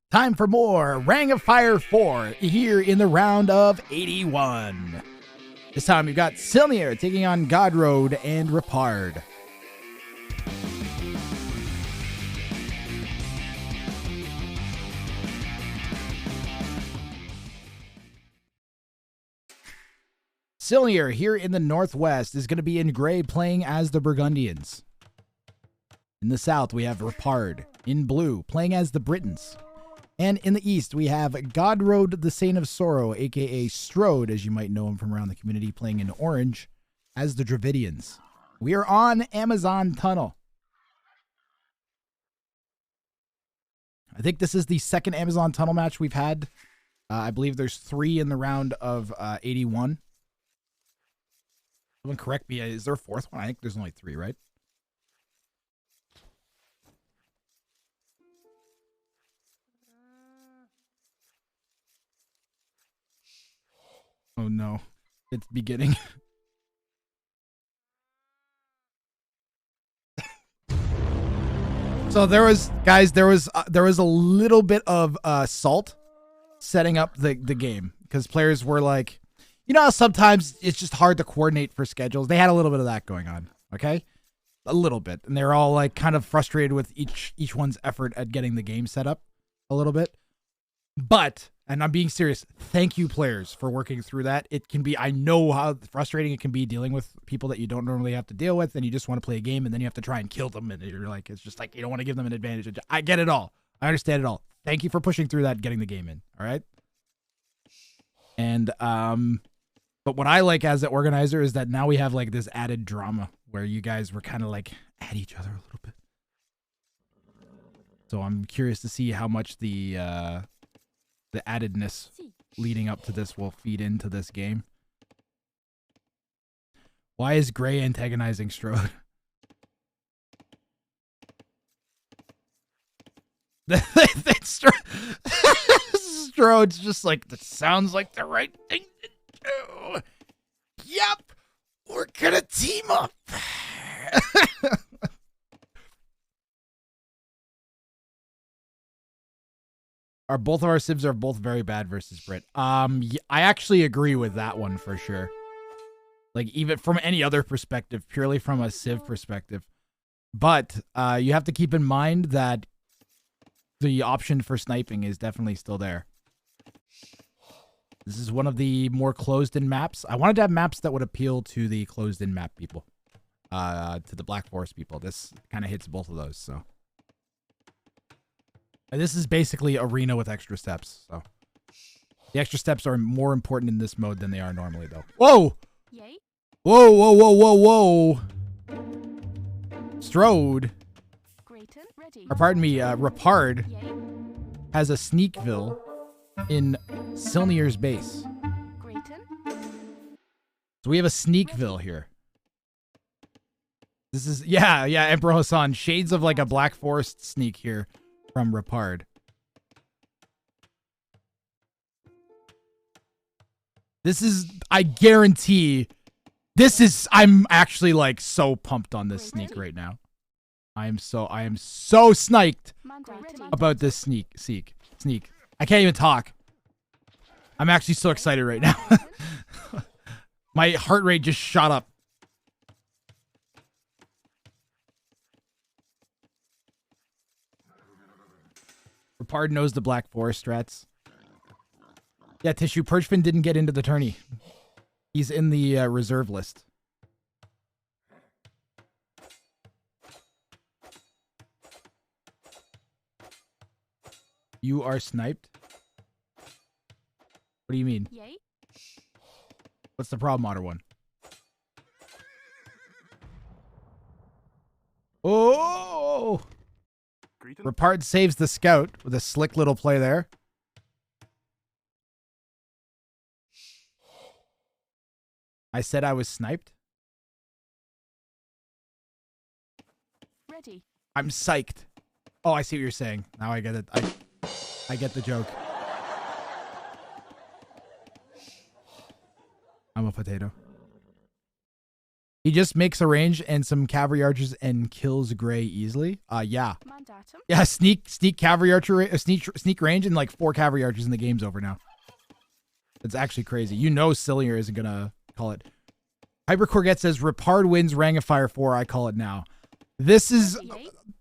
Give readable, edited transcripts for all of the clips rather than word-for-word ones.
Time for more Wrang of Fire 4 here in the round of 81. This time we've got Syln34r taking on God Road and Repard. Syln34r here in the Northwest is going to be in gray playing as the Burgundians. In the South we have Repard in blue playing as the Britons. And in the East, we have God Road, the Saint of Sorrow, a.k.a. Strode, as you might know him from around the community, playing in orange as the Dravidians. We are on Amazon Tunnel. I think this is the second Amazon Tunnel match we've had. I believe there's 3 in the round of 81. Someone correct me. Is there a 4th one? I think there's only 3, right? Oh no, it's beginning. So there was, guys, there was a little bit of salt setting up the game because players were like, you know how sometimes it's just hard to coordinate for schedules. They had a little bit of that going on, okay? A little bit. And they're all like kind of frustrated with each one's effort at getting the game set up a little bit. But, and I'm being serious, thank you players for working through that. It can be, I know how frustrating it can be dealing with people that you don't normally have to deal with, and you just want to play a game, and then you have to try and kill them, and you're like, it's just like, you don't want to give them an advantage. I get it all. I understand it all. Thank you for pushing through that, getting the game in, all right? And, but what I like as an organizer is that now we have like this added drama where you guys were kind of like at each other a little bit. So I'm curious to see how much the addedness leading up to this will feed into this game. Why is Gray antagonizing Strode? Strode's just like, that sounds like the right thing to do. Yep, we're gonna team up. Both of our civs are both very bad versus Brit. I actually agree with that one for sure. Like, even from any other perspective, purely from a civ perspective. But you have to keep in mind that the option for sniping is definitely still there. This is one of the more closed-in maps. I wanted to have maps that would appeal to the closed-in map people. To the Black Forest people. This kind of hits both of those, so. And this is basically arena with extra steps, so. The extra steps are more important in this mode than they are normally, though. Whoa! Yay. Whoa, whoa, whoa, whoa, whoa! Strode. Or pardon me, Repard has a Sneakville in Syln34r's base. So we have a Sneakville here. This is, yeah, Emperor Hassan. Shades of like a Black Forest sneak here from Repard. This is, I guarantee, this is, I'm actually like so pumped on this sneak right now. I am so sniked about this sneak. I can't even talk. I'm actually so excited right now. My heart rate just shot up. Repard knows the Black Forest strats. Yeah, Tissue, Perchfin didn't get into the tourney. He's in the reserve list. You are sniped? What do you mean? Yay. What's the problem, Otter One? Oh! Repard saves the scout with a slick little play there. I said I was sniped. Ready. I'm psyched. Oh, I see what you're saying. Now I get it. I get the joke. I'm a potato. He just makes a range and some cavalry archers and kills Gray easily. Yeah. Yeah, sneak cavalry archer, sneak range and like 4 cavalry archers and the game's over now. It's actually crazy. You know Syln34r isn't gonna call it. Hypercorget says repard wins Wrang of Fire 4. I call it now. This is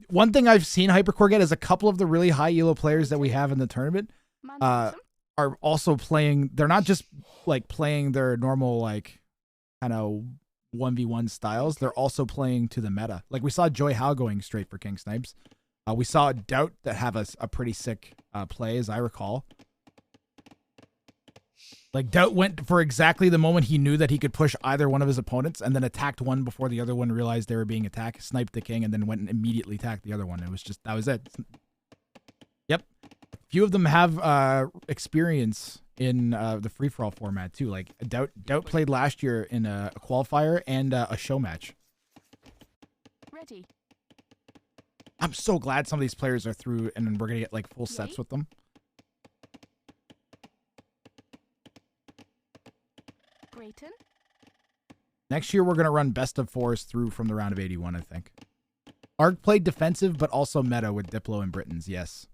one thing I've seen Hypercorget is a couple of the really high elo players that we have in the tournament are also playing. They're not just like playing their normal like kind of 1v1 styles. They're also playing to the meta. Like we saw Joy Howe going straight for King Snipes. We saw Doubt that have a pretty sick play, as I recall. Like Doubt went for exactly the moment he knew that he could push either one of his opponents and then attacked one before the other one realized they were being attacked, sniped the king, and then went and immediately attacked the other one. It was just, that was it. Yep. Few of them have experience in the free-for-all format too. Like Doubt played last year in a qualifier and a show match. Ready. I'm so glad some of these players are through and we're going to get like full sets with them. Next year, we're going to run best of 4s through from the round of 81, I think. Arc played defensive, but also meta with Diplo and Britons, yes.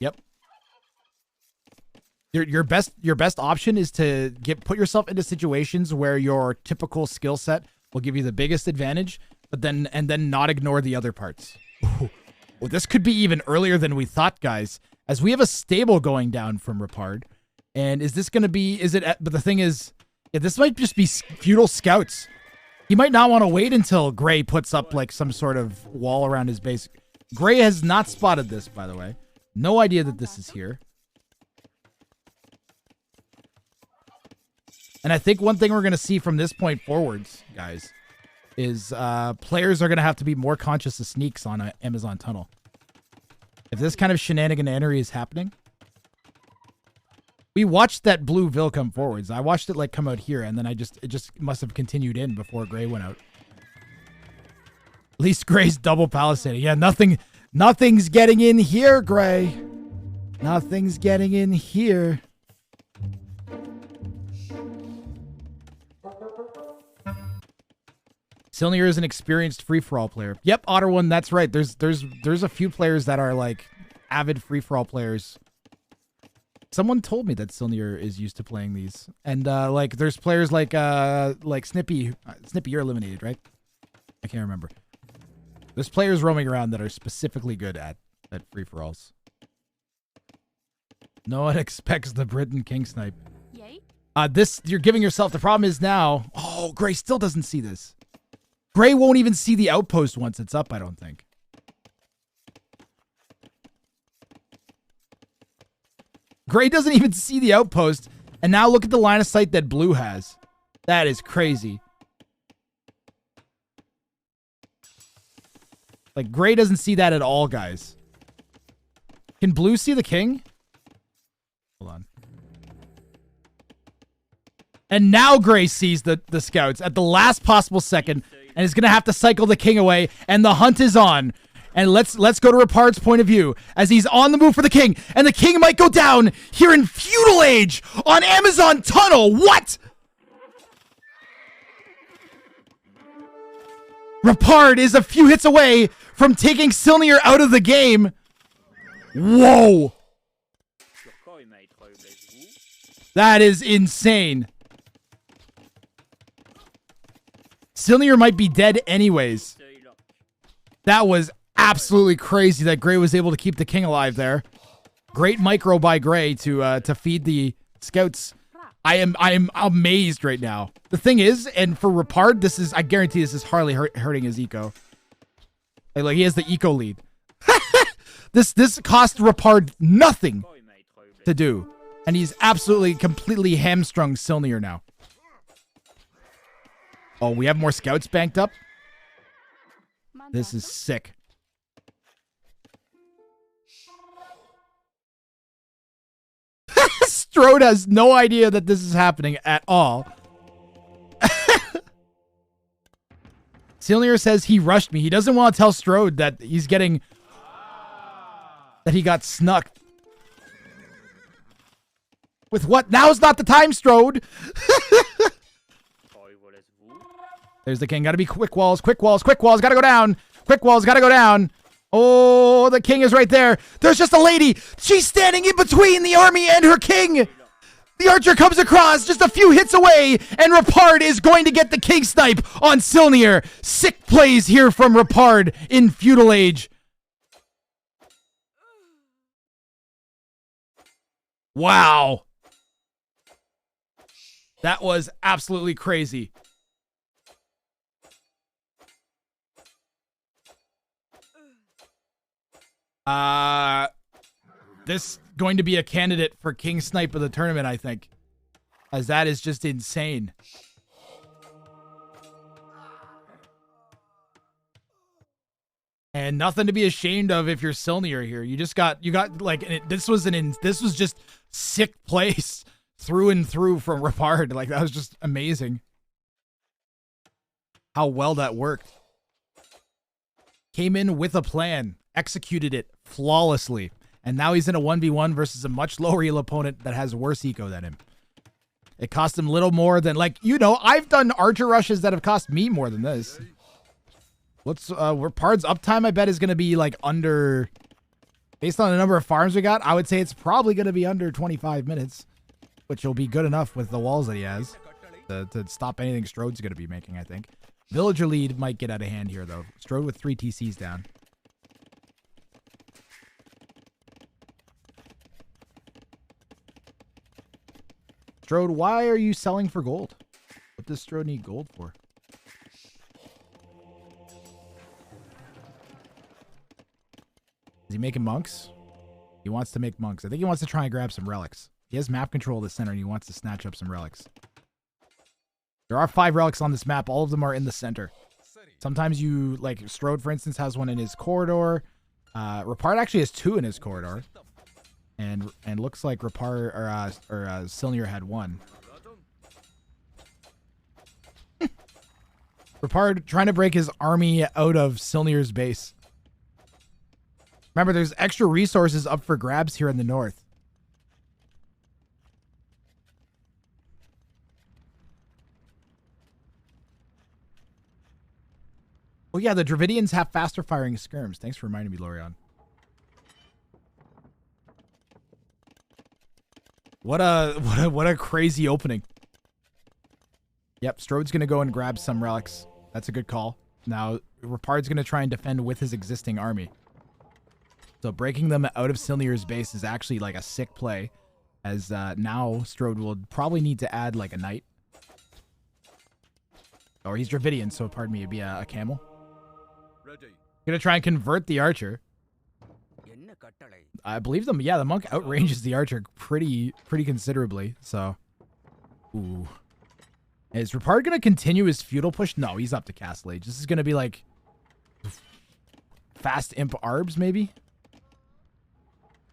Yep. Your best option is to put yourself into situations where your typical skill set will give you the biggest advantage, but then not ignore the other parts. Ooh. Well, this could be even earlier than we thought, guys. As we have a stable going down from Repard. And is this going to be, but the thing is, yeah, this might just be feudal scouts. He might not want to wait until Gray puts up like some sort of wall around his base. Gray has not spotted this, by the way. No idea that this is here. And I think one thing we're going to see from this point forwards, guys, is players are going to have to be more conscious of sneaks on an Amazon tunnel. If this kind of shenaniganery is happening. We watched that blue Vil come forwards. I watched it like come out here, and then it just must have continued in before Gray went out. At least Gray's double palisading. Yeah, nothing's getting in here, Gray. Nothing's getting in here. Syln34r is an experienced free-for-all player. Yep, Otter one, that's right. There's a few players that are like avid free-for-all players. Someone told me that Syln34r is used to playing these. And like there's players like Snippy. Snippy, you're eliminated, right? I can't remember. There's players roaming around that are specifically good at free-for-alls. No one expects the Briton King Snipe. Yay. This, you're giving yourself, the problem is now, oh, Gray still doesn't see this. Gray won't even see the outpost once it's up, I don't think. Gray doesn't even see the outpost. And now look at the line of sight that Blue has. That is crazy. Like, Gray doesn't see that at all, guys. Can Blue see the king? Hold on. And now Gray sees the scouts at the last possible second. And is going to have to cycle the king away. And the hunt is on. And let's go to Repard's point of view. As he's on the move for the king. And the king might go down here in Feudal Age. On Amazon Tunnel. What? Repard is a few hits away from taking Syln34r out of the game. Whoa. That is insane. Syln34r might be dead anyways. That was absolutely crazy that Gray was able to keep the king alive there. Great micro by Gray to feed the scouts. I am amazed right now. The thing is, and for Repard, this is, I guarantee this is hardly hurting his eco. Like he has the eco lead. This cost Repard nothing to do. And he's absolutely, completely hamstrung Syln34r now. Oh, we have more scouts banked up? This is sick. Strode has no idea that this is happening at all. Syln34r says he rushed me. He doesn't want to tell Strode that he's getting... that he got snuck. With what? Now's not the time, Strode. There's the king. Gotta be quick walls. Quick walls. Quick walls. Gotta go down. Quick walls. Gotta go down. Oh, the king is right there. There's just a lady. She's standing in between the army and her king. The archer comes across just a few hits away, and Repard is going to get the king snipe on Syln34r. Sick plays here from Repard in Feudal Age. Wow. That was absolutely crazy. This going to be a candidate for king snipe of the tournament, I think, as that is just insane. And nothing to be ashamed of if you're Syln34r here. You got like this was just sick plays through and through from Repard. Like, that was just amazing how well that worked. Came in with a plan, executed it flawlessly, and now he's in a 1v1 versus a much lower elo opponent that has worse eco than him. It cost him little more than, like, you know, I've done archer rushes that have cost me more than this. Repard's uptime, I bet, is going to be like under, based on the number of farms we got, I would say it's probably going to be under 25 minutes, which will be good enough with the walls that he has to stop anything Strode's going to be making, I think. Villager lead might get out of hand here, though. Strode with 3 TCs down. Strode, why are you selling for gold? What does Strode need gold for? Is he making monks? He wants to make monks. I think he wants to try and grab some relics. He has map control of the center, and he wants to snatch up some relics. There are 5 relics on this map. All of them are in the center. Sometimes you, like, Strode, for instance, has one in his corridor. Repard actually has 2 in his corridor. And looks like Repard, or Syln34r had 1. Repard trying to break his army out of Syln34r's base. Remember, there's extra resources up for grabs here in the north. Oh yeah, the Dravidians have faster firing skirms. Thanks for reminding me, Lorion. What a crazy opening. Yep, Strode's gonna go and grab some relics. That's a good call. Now, Repard's gonna try and defend with his existing army. So breaking them out of Syln34r's base is actually like a sick play, as now Strode will probably need to add like a knight. Or he's Dravidian, so pardon me, it'd be a camel. Gonna try and convert the archer. I believe them. Yeah, the monk outranges the archer pretty considerably. So, ooh, is Repard gonna continue his feudal push? No, he's up to Castle Age. This is gonna be like fast imp arbs maybe,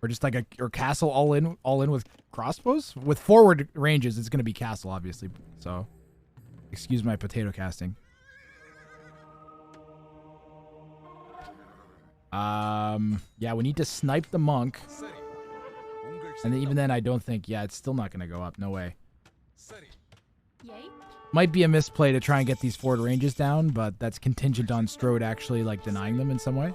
or just like or castle all in with crossbows with forward ranges. It's gonna be castle obviously. So, excuse my potato casting. Yeah, we need to snipe the monk. And then even then, I don't think, yeah, it's still not going to go up. No way. Might be a misplay to try and get these forward ranges down, but that's contingent on Strode actually, like, denying them in some way.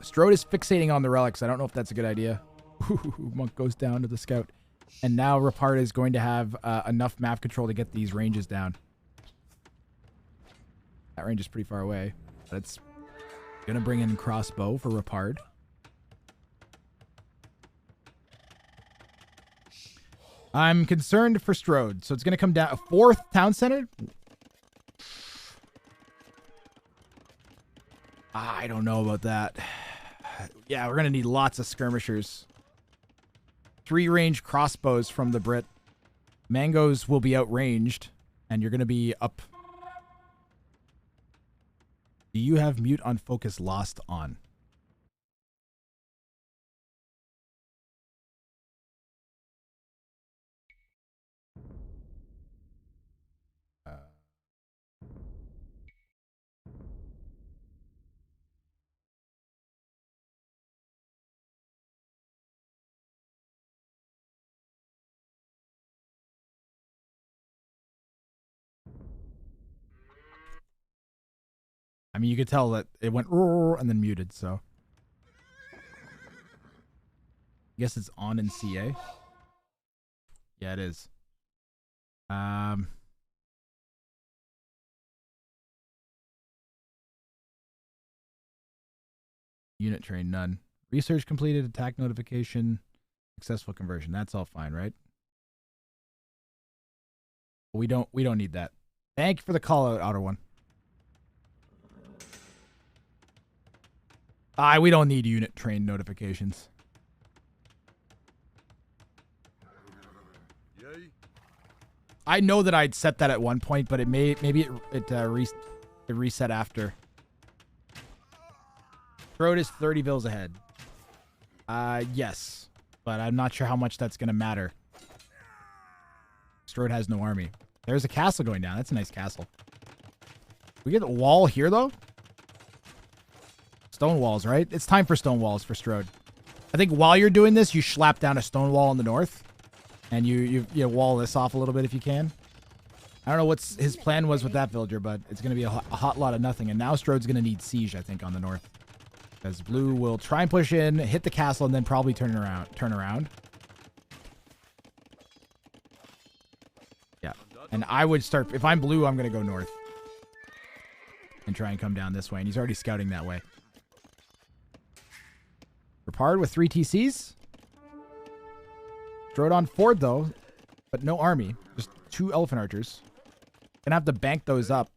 Strode is fixating on the relics. I don't know if that's a good idea. Ooh, monk goes down to the scout. And now Repard is going to have enough map control to get these ranges down. That range is pretty far away, but it's gonna bring in crossbow for Repard. I'm concerned for Strode, so it's gonna come down. 4th town center? I don't know about that. Yeah, we're gonna need lots of skirmishers. 3 range crossbows from the Brit. Mangoes will be outranged, and you're gonna be up. Do you have mute on focus lost on? I mean, you could tell that it went and then muted, so. I guess it's on in CA. Yeah, it is. Unit train, none. Research completed, attack notification, successful conversion. That's all fine, right? We don't need that. Thank you for the call out, Outer One. We don't need unit train notifications. I know that I'd set that at one point, but it maybe it reset after. Strode is 30 vills ahead. Yes, but I'm not sure how much that's gonna matter. Strode has no army. There's a castle going down. That's a nice castle. We get a wall here though. Stone walls, right? It's time for stone walls for Strode. I think while you're doing this, you slap down a stone wall in the north. And you wall this off a little bit if you can. I don't know what his plan was with that villager, but it's going to be a hot lot of nothing. And now Strode's going to need siege, I think, on the north. Because blue will try and push in, hit the castle, and then probably turn around. Yeah. And I would start... If I'm blue, I'm going to go north. And try and come down this way. And he's already scouting that way. Repard with 3 TCs. Strode on Ford, though, but no army. Just 2 elephant archers. Gonna have to bank those up.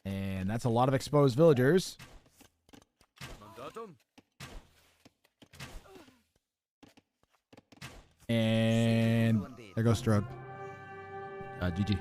And that's a lot of exposed villagers. And there goes Strode. GG.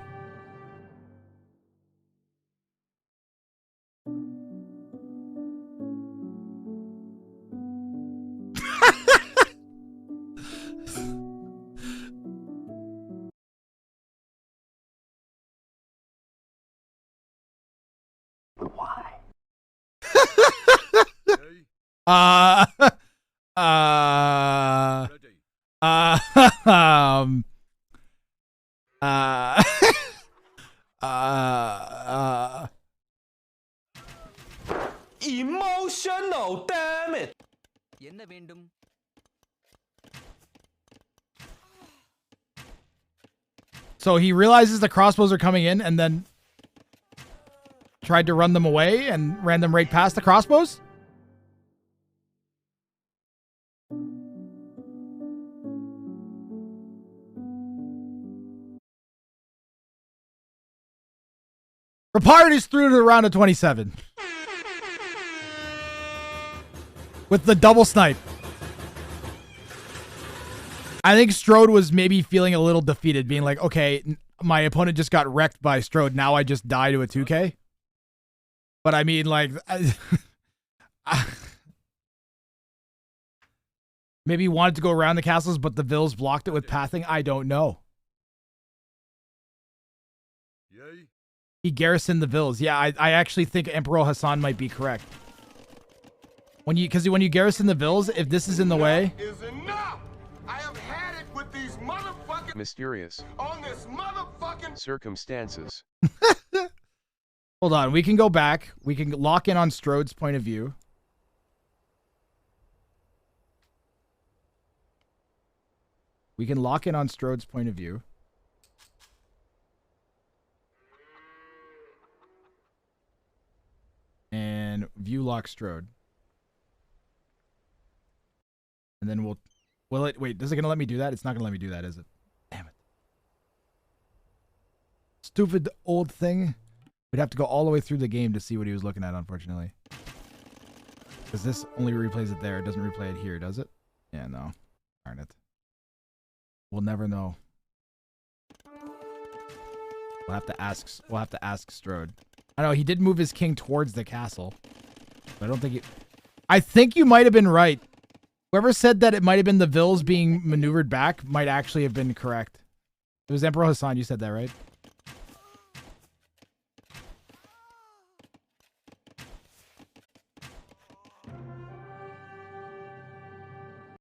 Emotional, damn it. So he realizes the crossbows are coming in and then tried to run them away and ran them right past the crossbows? Repard is through to the round of 27. With the double snipe. I think Strode was maybe feeling a little defeated, being like, okay, my opponent just got wrecked by Strode. Now I just die to a 2K. But I mean, like, maybe he wanted to go around the castles, but the vills blocked it with pathing. I don't know. He garrisoned the vills. Yeah, I actually think Emperor Hassan might be correct. Because when you garrison the vills, if this is in the way, is enough. I have had it with these motherfucking mysterious on this motherfucking circumstances. Hold on, we can go back. We can lock in on Strode's point of view. We can lock in on Strode's point of view. And view lock Strode. And then will it, wait, is it going to let me do that? It's not going to let me do that, is it? Damn it. Stupid old thing. We'd have to go all the way through the game to see what he was looking at, unfortunately. Because this only replays it there. It doesn't replay it here, does it? Yeah, no. Darn it. We'll never know. We'll have to ask Strode. I know he did move his king towards the castle. But I don't think I think you might have been right. Whoever said that it might have been the vills being maneuvered back might actually have been correct. It was Emperor Hassan, you said that, right?